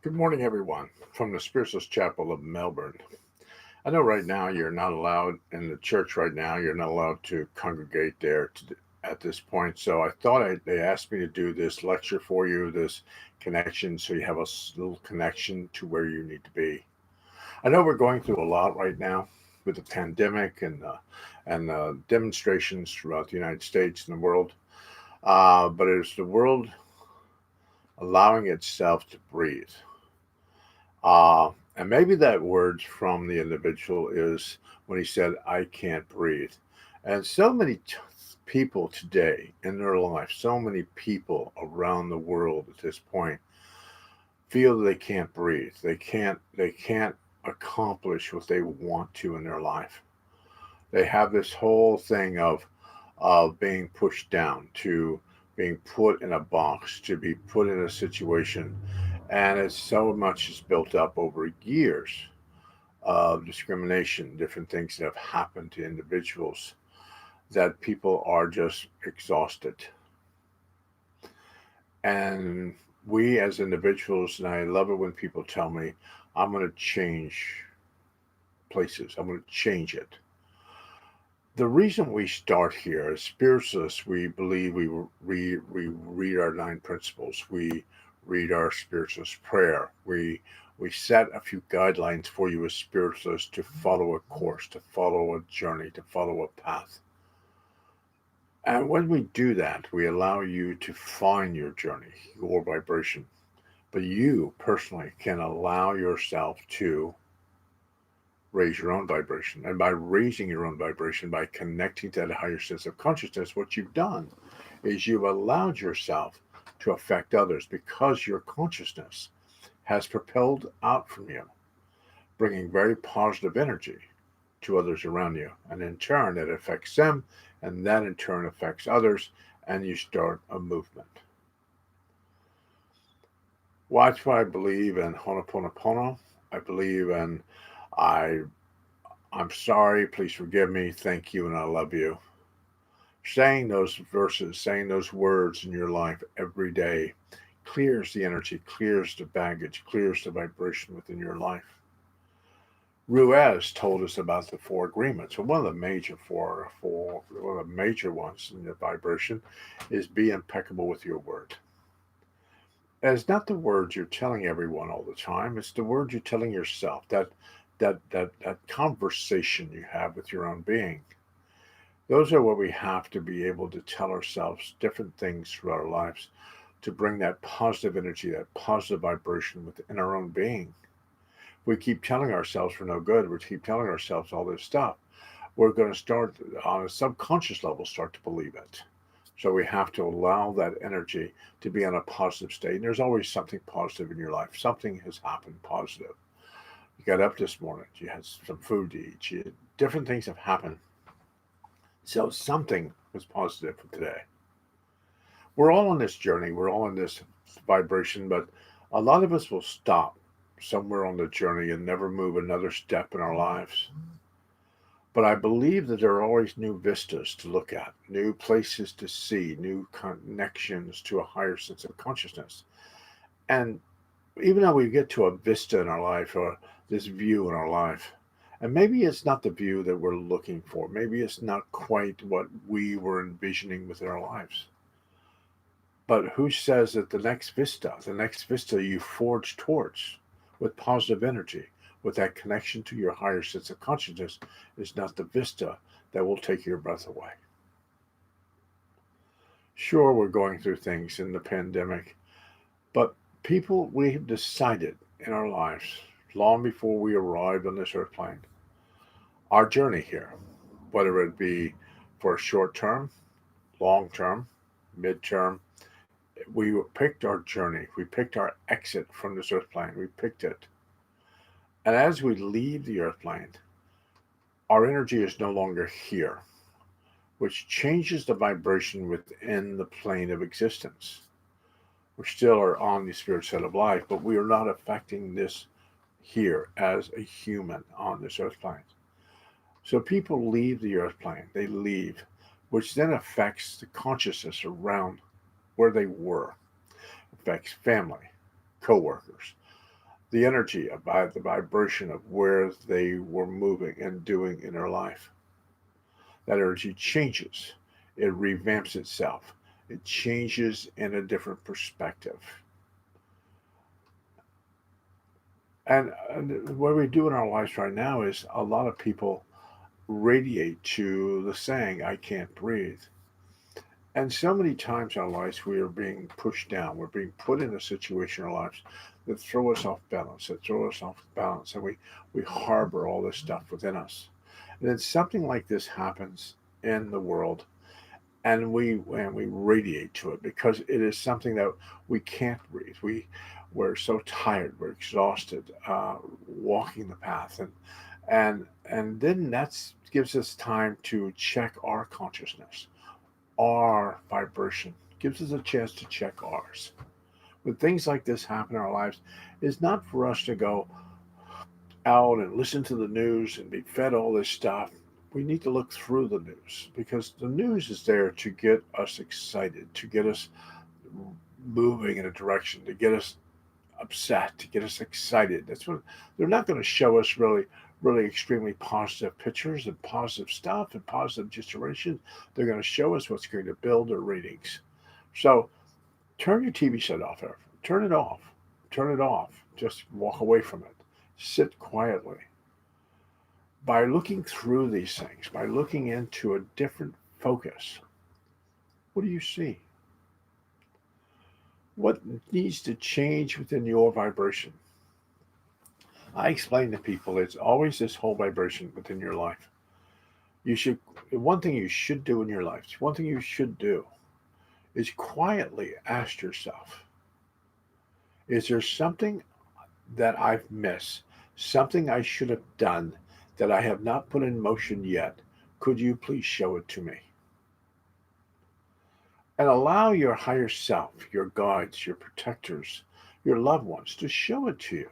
Good morning, everyone, from the Spiritus Chapel of Melbourne. I know right now you're not allowed in the church right now, you're not allowed to congregate there at this point. So they asked me to do this lecture for you, this connection, so you have a little connection to where you need to be. I know we're going through a lot right now with the pandemic and demonstrations throughout the United States and the world. But is the world allowing itself to breathe? And maybe that word from the individual is when he said, I can't breathe. And so many people today in their life, so many people around the world at this point feel they can't breathe. They can't accomplish what they want to in their life. They have this whole thing of being pushed down, to being put in a box, to be put in a situation, and it's so much is built up over years of discrimination, different things that have happened to individuals, that people are just exhausted. And we as individuals, and I love it when people tell me, I'm going to change places, I'm going to change it. The reason we start here as spiritualists, we believe we read our nine principles, we read our spiritualist prayer, we set a few guidelines for you as spiritualists to follow a course, to follow a journey, to follow a path. And when we do that, we allow you to find your journey, your vibration. But you personally can allow yourself to raise your own vibration. And by raising your own vibration, by connecting to that higher sense of consciousness, what you've done is you've allowed yourself to affect others because your consciousness has propelled out from you, bringing very positive energy to others around you. And in turn, it affects them, and that in turn affects others, and you start a movement. Watch what I believe in Ho'oponopono. I believe in I I'm sorry, please forgive me, thank you, and I love you. Saying those verses, saying those words in your life every day clears the energy, clears the baggage, clears the vibration within your life. Ruiz told us about the four agreements. So one of the one of the major ones in the vibration is be impeccable with your word. And it's not the words you're telling everyone all the time. It's the words you're telling yourself. That conversation you have with your own being. Those are what we have to be able to tell ourselves different things throughout our lives to bring that positive energy, that positive vibration within our own being. We keep telling ourselves we're no good. We keep telling ourselves all this stuff. We're going to start on a subconscious level, start to believe it. So we have to allow that energy to be on a positive state. And there's always something positive in your life. Something has happened positive. You got up this morning. You had some food to eat. Different things have happened. So something was positive for today. We're all on this journey. We're all on this vibration, but a lot of us will stop somewhere on the journey and never move another step in our lives. But I believe that there are always new vistas to look at, new places to see, new connections to a higher sense of consciousness. And even though we get to a vista in our life or this view in our life, and maybe it's not the view that we're looking for, maybe it's not quite what we were envisioning within our lives. But who says that the next vista you forge towards with positive energy, with that connection to your higher sense of consciousness, is not the vista that will take your breath away? Sure, we're going through things in the pandemic, but people, we have decided in our lives, long before we arrived on this earth plane, our journey here, whether it be for a short term, long term, mid-term, we picked our journey. We picked our exit from this earth plane. We picked it. And as we leave the earth plane, our energy is no longer here, which changes the vibration within the plane of existence. We still are on the spirit set of life, but we are not affecting this here as a human on this earth plane. So people leave the earth plane, they leave, which then affects the consciousness around where they were, affects family, co-workers, the energy, about the vibration of where they were moving and doing in their life. That energy changes. It revamps itself. It changes in a different perspective. And what we do in our lives right now is a lot of people radiate to the saying, I can't breathe. And so many times in our lives, we are being pushed down. We're being put in a situation in our lives that throw us off balance, and we harbor all this stuff within us. And then something like this happens in the world, and we radiate to it because it is something that we can't breathe. We're so tired, we're exhausted, walking the path, and then that gives us time to check our consciousness, our vibration, gives us a chance to check ours. When things like this happen in our lives, it's not for us to go out and listen to the news and be fed all this stuff. We need to look through the news because the news is there to get us excited, to get us moving in a direction, to get us upset, to get us excited. That's what they're not going to show us really extremely positive pictures and positive stuff and positive situations. They're going to show us what's going to build our ratings. So turn your TV set off. Turn it off. Turn it off. Just walk away from it. Sit quietly. By looking through these things, by looking into a different focus, what do you see? What needs to change within your vibration? I explain to people it's always this whole vibration within your life. You should, one thing you should do in your life, one thing you should do is quietly ask yourself, is there something that I've missed? Something I should have done that I have not put in motion yet? Could you please show it to me? And allow your higher self, your guides, your protectors, your loved ones to show it to you.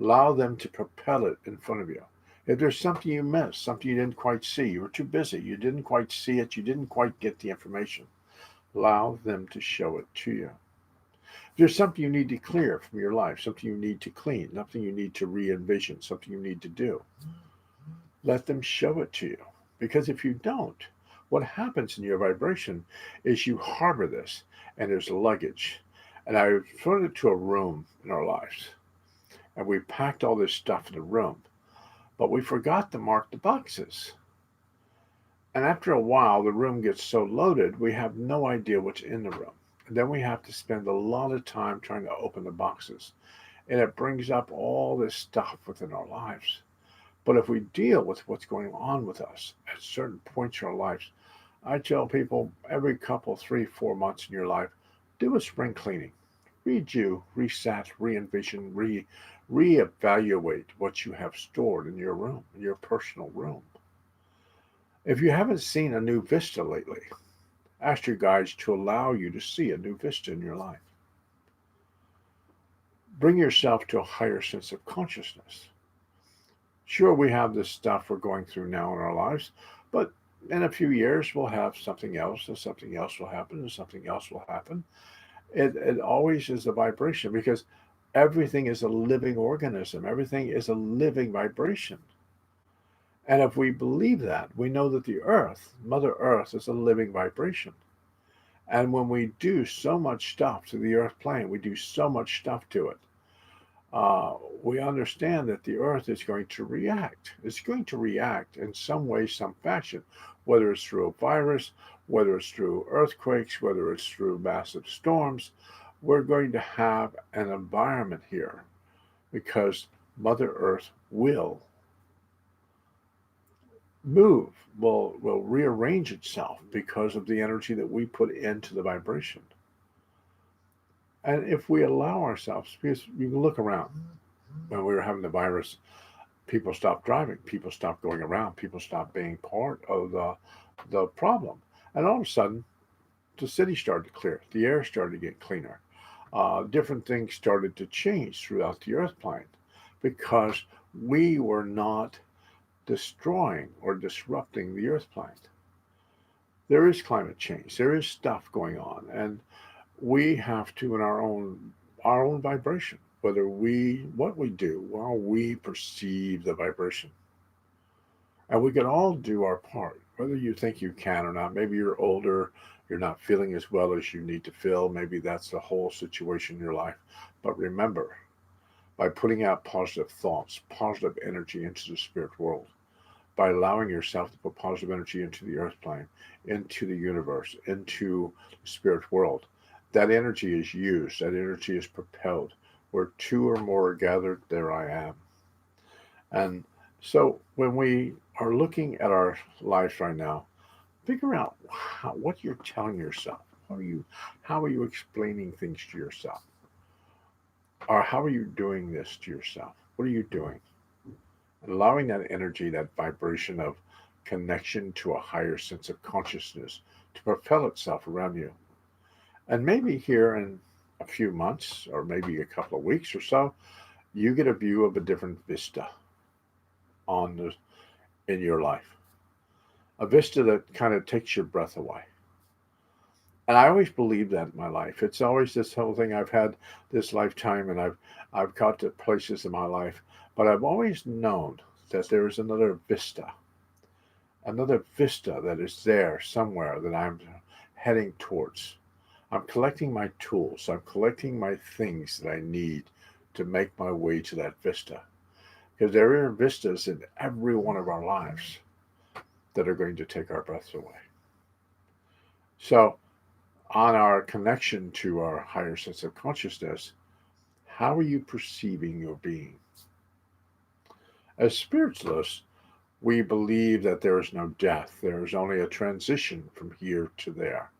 Allow them to propel it in front of you. If there's something you missed, something you didn't quite see, you were too busy, you didn't quite see it, you didn't quite get the information, allow them to show it to you. If there's something you need to clear from your life, something you need to clean, something you need to re-envision, something you need to do, let them show it to you. Because if you don't, what happens in your vibration is you harbor this, and there's luggage. And I referred it to a room in our lives. And we packed all this stuff in the room, but we forgot to mark the boxes. And after a while, the room gets so loaded, we have no idea what's in the room. And then we have to spend a lot of time trying to open the boxes. And it brings up all this stuff within our lives. But if we deal with what's going on with us at certain points in our lives, I tell people every couple, 3, 4 months in your life, do a spring cleaning. Redo, reset, re-envision, reevaluate what you have stored in your room, in your personal room. If you haven't seen a new Vista lately, ask your guides to allow you to see a new Vista in your life. Bring yourself to a higher sense of consciousness. Sure, we have this stuff we're going through now in our lives, but in a few years we'll have something else, and something else will happen, and something else will happen. It always is a vibration because everything is a living organism. Everything is a living vibration. And if we believe that, we know that the earth, Mother Earth, is a living vibration. And when we do so much stuff to the earth plane, we do so much stuff to it, we understand that the earth is going to react. It's going to react in some way, some fashion, whether it's through a virus, whether it's through earthquakes, whether it's through massive storms. We're going to have an environment here because Mother Earth will move, will rearrange itself because of the energy that we put into the vibration. And if we allow ourselves, because you can look around, when we were having the virus, people stopped driving, people stopped going around, people stopped being part of the problem. And all of a sudden, the city started to clear, the air started to get cleaner. Different things started to change throughout the earth plane because we were not destroying or disrupting the earth plane. There is climate change, there is stuff going on, and we have to, in our own vibration, what we do, while we perceive the vibration. And we can all do our part, whether you think you can or not. Maybe you're older, you're not feeling as well as you need to feel. Maybe that's the whole situation in your life. But remember, by putting out positive thoughts, positive energy into the spirit world, by allowing yourself to put positive energy into the earth plane, into the universe, into the spirit world, that energy is used, that energy is propelled. Where two or more are gathered, there I am. And so when we are looking at our lives right now, figure out what you're telling yourself. How are you explaining things to yourself? Or how are you doing this to yourself? What are you doing? Allowing that energy, that vibration of connection to a higher sense of consciousness to propel itself around you. And maybe here in a few months, or maybe a couple of weeks or so, you get a view of a different vista on the, in your life. A vista that kind of takes your breath away. And I always believe that in my life. It's always this whole thing. I've had this lifetime, and I've got to places in my life, but I've always known that there is another vista that is there somewhere that I'm heading towards. I'm collecting my tools. I'm collecting my things that I need to make my way to that vista. Because there are vistas in every one of our lives that are going to take our breaths away. So, on our connection to our higher sense of consciousness, how are you perceiving your being? As spiritualists, we believe that there is no death. There is only a transition from here to there,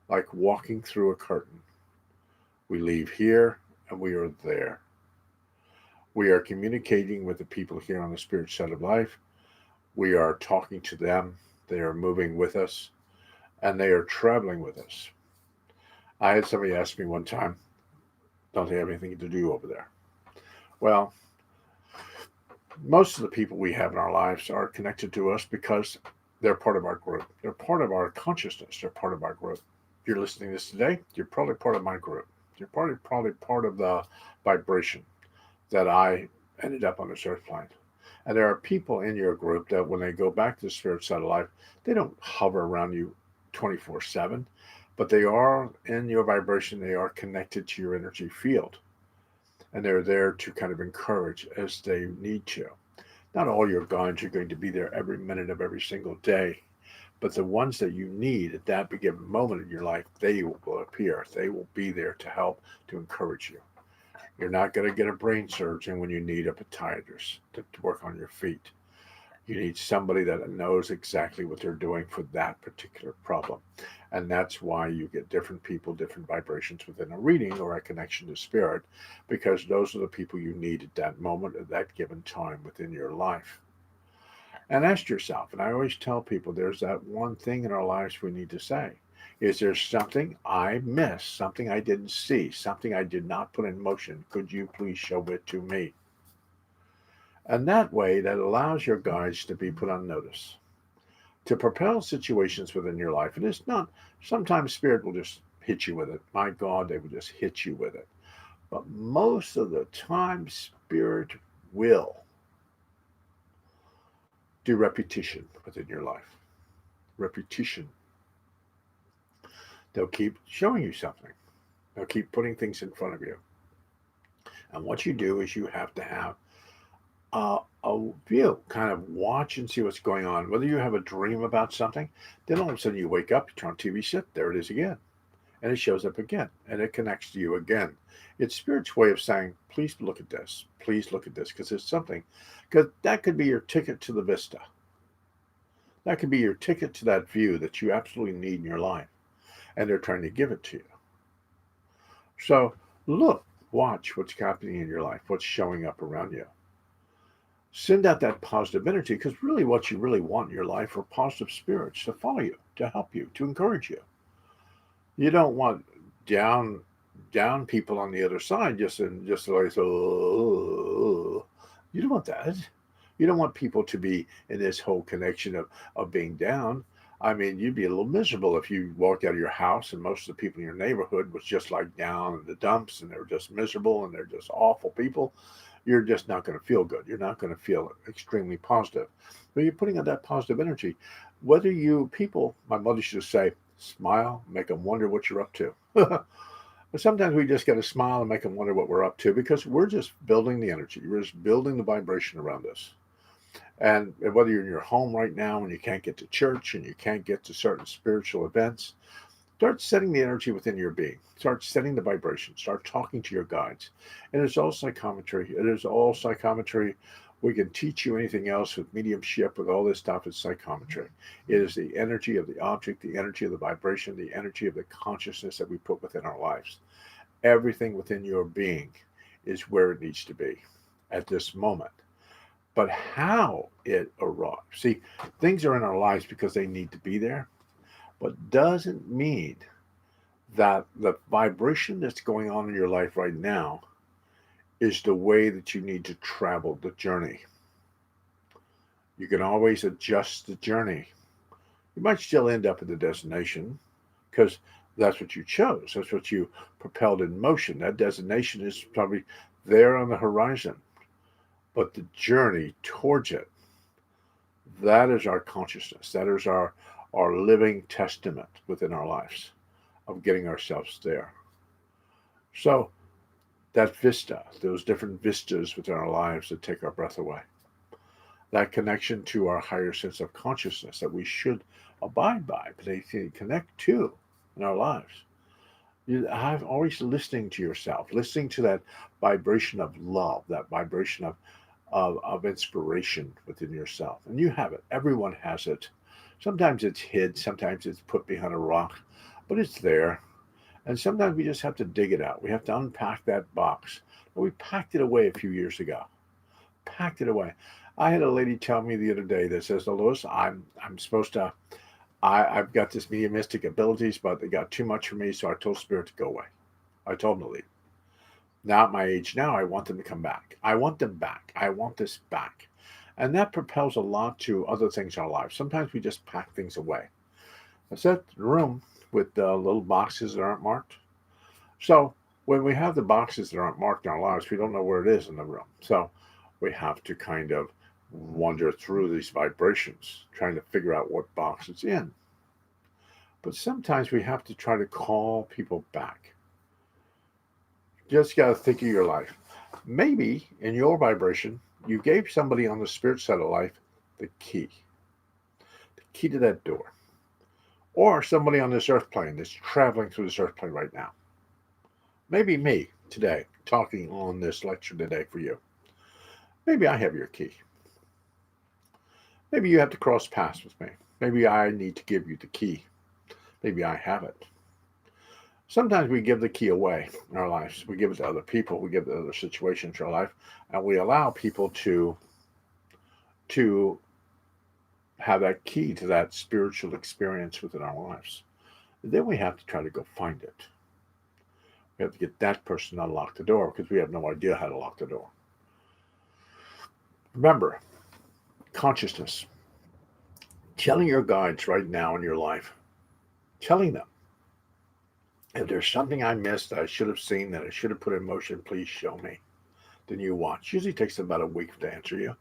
like walking through a curtain. We leave here and we are there. We are communicating with the people here on the spirit side of life. We are talking to them. They are moving with us, and they are traveling with us. I had somebody ask me one time, don't they have anything to do over there? Well, most of the people we have in our lives are connected to us because they're part of our group. They're part of our consciousness. They're part of our group. If you're listening to this today, you're probably part of my group. You're probably part of the vibration that I ended up on this earth plane. And there are people in your group that when they go back to the spirit side of life, they don't hover around you 24/7, but they are in your vibration. They are connected to your energy field. And they're there to kind of encourage as they need to. Not all your guides are going to be there every minute of every single day, but the ones that you need at that given moment in your life, they will appear. They will be there to help, to encourage you. You're not going to get a brain surgeon when you need a podiatrist to work on your feet. You need somebody that knows exactly what they're doing for that particular problem. And that's why you get different people, different vibrations within a reading or a connection to spirit, because those are the people you need at that moment, at that given time within your life. And ask yourself, and I always tell people there's that one thing in our lives we need to say. Is there something I missed, something I didn't see, something I did not put in motion? Could you please show it to me? And that way, that allows your guides to be put on notice, to propel situations within your life. And it's not, sometimes spirit will just hit you with it. My God, they will just hit you with it. But most of the time, spirit will do repetition within your life. Repetition. They'll keep showing you something. They'll keep putting things in front of you. And what you do is you have to have a view, kind of watch and see what's going on. Whether you have a dream about something, then all of a sudden you wake up, you turn on TV set, there it is again. And it shows up again, and it connects to you again. It's Spirit's way of saying, please look at this. Please look at this, because it's something. Because that could be your ticket to the Vista. That could be your ticket to that view that you absolutely need in your life. And they're trying to give it to you. So look, watch what's happening in your life, what's showing up around you. Send out that positive energy, because really what you really want in your life are positive spirits to follow you, to help you, to encourage you. You don't want down people on the other side just like, oh, you don't want that. You don't want people to be in this whole connection of being down. I mean, you'd be a little miserable if you walked out of your house and most of the people in your neighborhood was just like down in the dumps and they were just miserable and they're just awful people. You're just not going to feel good. You're not going to feel extremely positive. But you're putting out that positive energy. Whether you people, my mother used to say, smile, make them wonder what you're up to. But sometimes we just got to smile and make them wonder what we're up to because we're just building the energy. We're just building the vibration around us. And whether you're in your home right now and you can't get to church and you can't get to certain spiritual events, start setting the energy within your being. Start setting the vibration. Start talking to your guides. And it's all psychometry. It is all psychometry. We can teach you anything else with mediumship, with all this stuff. It's psychometry. It is the energy of the object, the energy of the vibration, the energy of the consciousness that we put within our lives. Everything within your being is where it needs to be at this moment. But how it arrives. See, things are in our lives because they need to be there, but doesn't mean that the vibration that's going on in your life right now is the way that you need to travel the journey. You can always adjust the journey. You might still end up at the destination because that's what you chose. That's what you propelled in motion. That destination is probably there on the horizon. But the journey towards it, that is our consciousness. That is our living testament within our lives of getting ourselves there. So that vista, those different vistas within our lives that take our breath away, that connection to our higher sense of consciousness that we should abide by, but they connect to in our lives. You have always listening to yourself, listening to that vibration of love, that vibration of inspiration within yourself. And you have it. Everyone has it. Sometimes it's hid, sometimes it's put behind a rock, but it's there. And sometimes we just have to dig it out. We have to unpack that box. But we packed it away a few years ago. Packed it away. I had a lady tell me the other day that says, "Oh, Louis, I'm supposed to I've got this mediumistic abilities, but they got too much for me, so I told Spirit to go away. I told them to leave. Now at my age now, I want them to come back. I want them back. I want this back." And that propels a lot to other things in our lives. Sometimes we just pack things away. I set the room with little boxes that aren't marked. So when we have the boxes that aren't marked in our lives, we don't know where it is in the room. So we have to kind of wander through these vibrations, trying to figure out what box it's in. But sometimes we have to try to call people back. You just got to think of your life. Maybe in your vibration, you gave somebody on the spirit side of life the key to that door. Or somebody on this earth plane that's traveling through this earth plane right now. Maybe me today, talking on this lecture today for you. Maybe I have your key. Maybe you have to cross paths with me. Maybe I need to give you the key. Maybe I have it. Sometimes we give the key away in our lives. We give it to other people. We give it to other situations in our life. And we allow people to have that key to that spiritual experience within our lives. And then we have to try to go find it. We have to get that person to unlock the door because we have no idea how to lock the door. Remember, consciousness. Telling your guides right now in your life, telling them, if there's something I missed that I should have seen, that I should have put in motion, please show me. Then you watch. Usually takes about a week to answer you.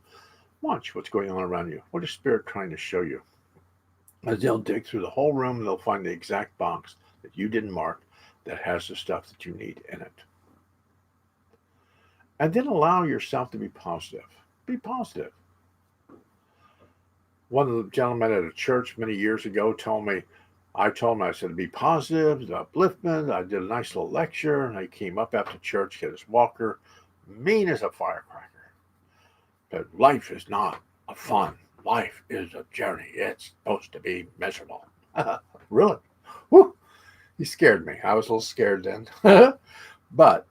Watch what's going on around you. What is Spirit trying to show you? As they'll dig through the whole room, they'll find the exact box that you didn't mark that has the stuff that you need in it. And then allow yourself to be positive. Be positive. One of the gentlemen at a church many years ago told me, I told him, I said, be positive, upliftment. I did a nice little lecture, and he came up after church, get his walker, mean as a firecracker. But life is not a fun. Life is a journey. It's supposed to be miserable. Really? Whew. He scared me. I was a little scared then. But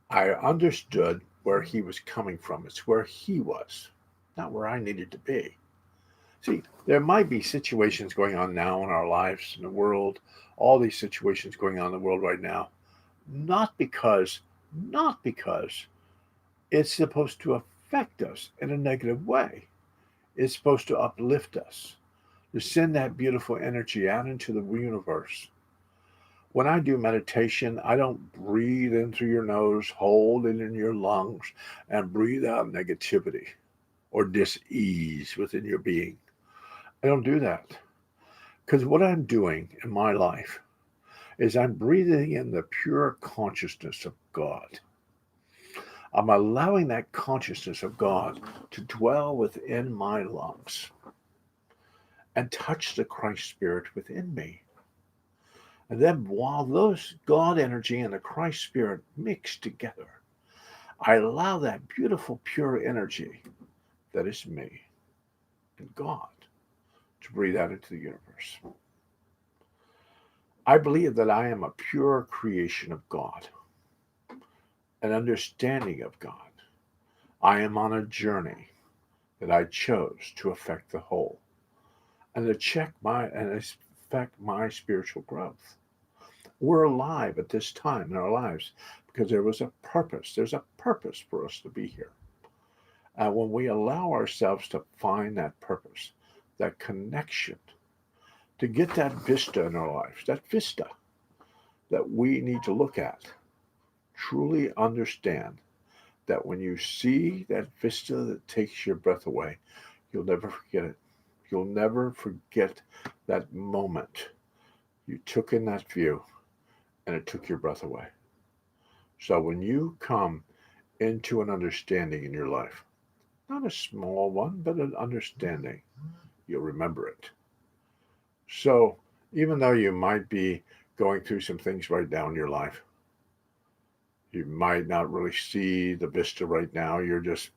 I understood where he was coming from. It's where he was, not where I needed to be. See, there might be situations going on now in our lives, in the world, all these situations going on in the world right now, not because it's supposed to affect us in a negative way. It's supposed to uplift us, to send that beautiful energy out into the universe. When I do meditation, I don't breathe in through your nose, hold it in your lungs, and breathe out negativity or dis-ease within your being. I don't do that. Because what I'm doing in my life is I'm breathing in the pure consciousness of God. I'm allowing that consciousness of God to dwell within my lungs and touch the Christ Spirit within me. And then while those God energy and the Christ Spirit mix together, I allow that beautiful, pure energy that is me and God to breathe out into the universe. I believe that I am a pure creation of God, an understanding of God. I am on a journey that I chose to affect the whole and to affect my spiritual growth. We're alive at this time in our lives because there was a purpose. There's a purpose for us to be here. When we allow ourselves to find that purpose, that connection, to get that vista in our lives, that vista that we need to look at, truly understand that when you see that vista that takes your breath away, you'll never forget it. You'll never forget that moment you took in that view and it took your breath away. So when you come into an understanding in your life, not a small one, but an understanding, you'll remember it. So even though you might be going through some things right now in your life, you might not really see the vista right now. You're just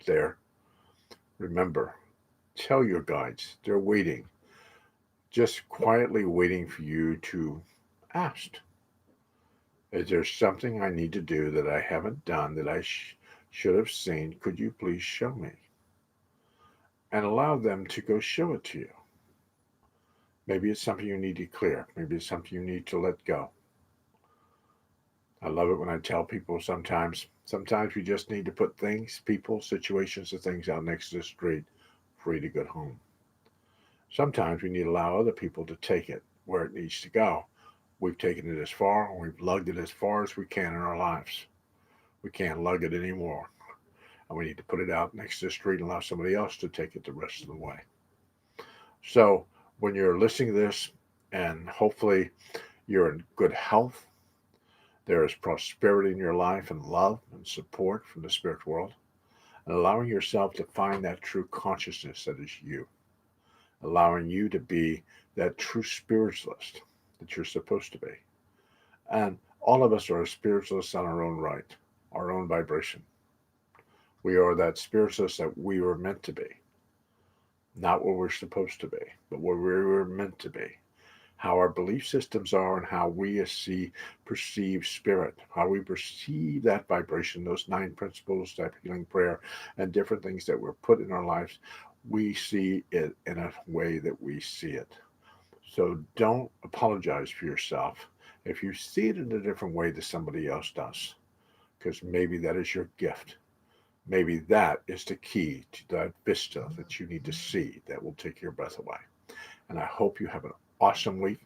there. Remember, tell your guides, they're waiting, just quietly waiting for you to ask. Is there something I need to do that I haven't done that I should have seen? Could you please show me? And allow them to go show it to you. Maybe it's something you need to clear. Maybe it's something you need to let go. I love it when I tell people sometimes we just need to put things, people, situations, and things out next to the street for you to get home. Sometimes we need to allow other people to take it where it needs to go. We've taken it as far and we've lugged it as far as we can in our lives. We can't lug it anymore. And we need to put it out next to the street and allow somebody else to take it the rest of the way. So when you're listening to this, and hopefully you're in good health, there is prosperity in your life and love and support from the spirit world, and allowing yourself to find that true consciousness that is you, allowing you to be that true spiritualist that you're supposed to be. And all of us are spiritualists on our own right, our own vibration. We are that spiritualist that we were meant to be. Not what we're supposed to be, but what we were meant to be. How our belief systems are and how we perceive spirit, how we perceive that vibration, those 9 principles, that healing prayer, and different things that were put in our lives. We see it in a way that we see it. So don't apologize for yourself if you see it in a different way that somebody else does, because maybe that is your gift. Maybe that is the key to that vista that you need to see that will take your breath away. And I hope you have an awesome week,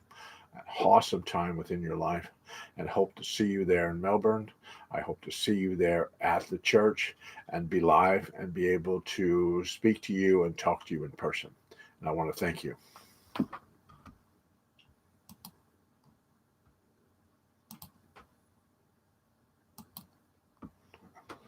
an awesome time within your life, and hope to see you there in Melbourne. I hope to see you there at the church and be live and be able to speak to you and talk to you in person. And I want to thank you.